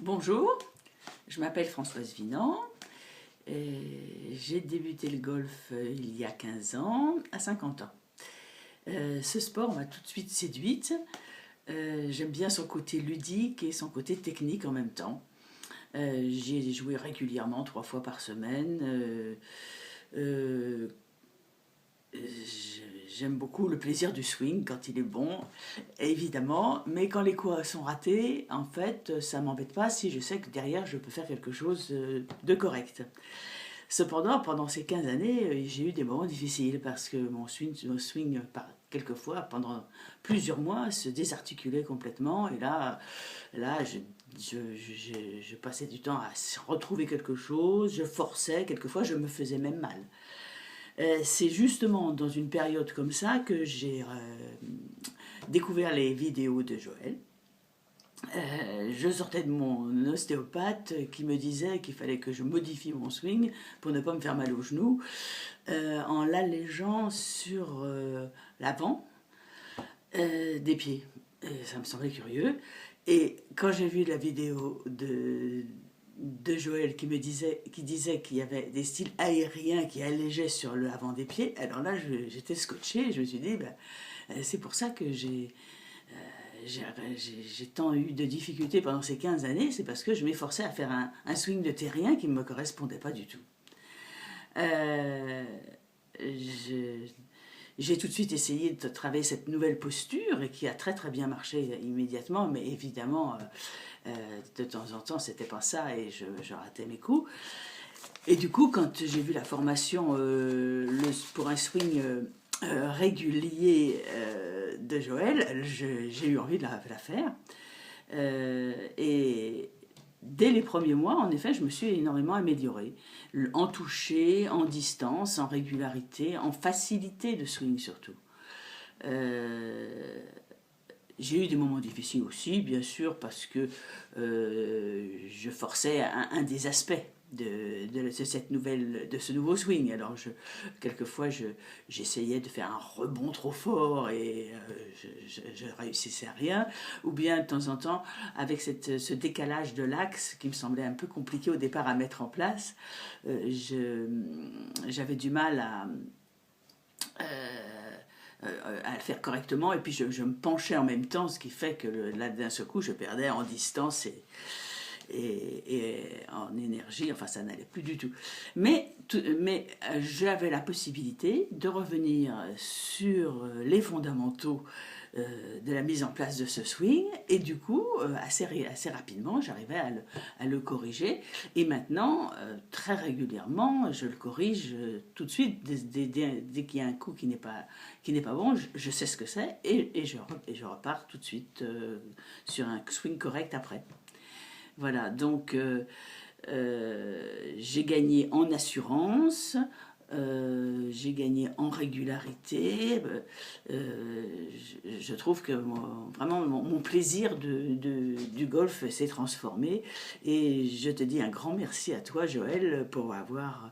Bonjour, je m'appelle Françoise Vinant. J'ai débuté le golf il y a 15 ans, à 50 ans. Ce sport m'a tout de suite séduite. J'aime bien son côté ludique et son côté technique en même temps. J'y ai joué régulièrement, 3 fois par semaine. J'aime beaucoup le plaisir du swing quand il est bon, évidemment, mais quand les coups sont ratés, en fait, ça m'embête pas si je sais que derrière je peux faire quelque chose de correct. Cependant, pendant ces 15 années, j'ai eu des moments difficiles parce que mon swing quelquefois, pendant plusieurs mois, se désarticulait complètement. Et là je passais du temps à retrouver quelque chose, je forçais, quelquefois je me faisais même mal. C'est justement dans une période comme ça que j'ai découvert les vidéos de Joël. Je sortais de mon ostéopathe qui me disait qu'il fallait que je modifie mon swing pour ne pas me faire mal aux genoux en l'allégeant sur l'avant des pieds. Ça me semblait curieux. Et quand j'ai vu la vidéo de Joël qui disait qu'il y avait des styles aériens qui allégeaient sur le avant des pieds, alors là j'étais scotché. Je me suis dit c'est pour ça que j'ai tant eu de difficultés pendant ces 15 années, c'est parce que je m'efforçais à faire un swing de terrien qui ne me correspondait pas du tout. J'ai tout de suite essayé de travailler cette nouvelle posture et qui a très bien marché immédiatement, mais évidemment de temps en temps c'était pas ça et je ratais mes coups. Et du coup, quand j'ai vu la formation pour un swing régulier de Joël, j'ai eu envie de la faire. Et dès les premiers mois, en effet, je me suis énormément améliorée. En toucher, en distance, en régularité, en facilité de swing surtout. J'ai eu des moments difficiles aussi, bien sûr, parce que je forçais un des aspects de ce nouveau swing. Alors quelquefois j'essayais de faire un rebond trop fort et je réussissais à rien, ou bien de temps en temps avec ce décalage de l'axe qui me semblait un peu compliqué au départ à mettre en place, j'avais du mal à le faire correctement, et puis je me penchais en même temps, ce qui fait que là d'un seul coup je perdais en distance et en énergie, enfin ça n'allait plus du tout. Mais j'avais la possibilité de revenir sur les fondamentaux de la mise en place de ce swing, et du coup assez rapidement j'arrivais à le corriger, et maintenant très régulièrement je le corrige tout de suite. Dès qu'il y a un coup qui n'est pas bon, je sais ce que c'est, et je repars tout de suite sur un swing correct après. Voilà, donc j'ai gagné en assurance, j'ai gagné en régularité. Je trouve que vraiment mon plaisir du golf s'est transformé, et je te dis un grand merci à toi, Joël, pour avoir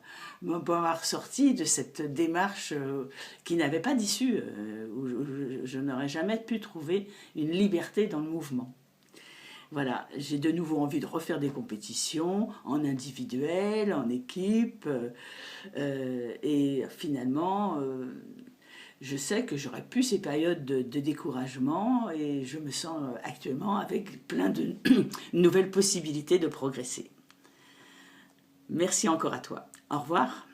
sorti de cette démarche qui n'avait pas d'issue, où je n'aurais jamais pu trouver une liberté dans le mouvement. Voilà, j'ai de nouveau envie de refaire des compétitions en individuel, en équipe, et finalement, je sais que j'aurais plus ces périodes de découragement, et je me sens actuellement avec plein de nouvelles possibilités de progresser. Merci encore à toi. Au revoir.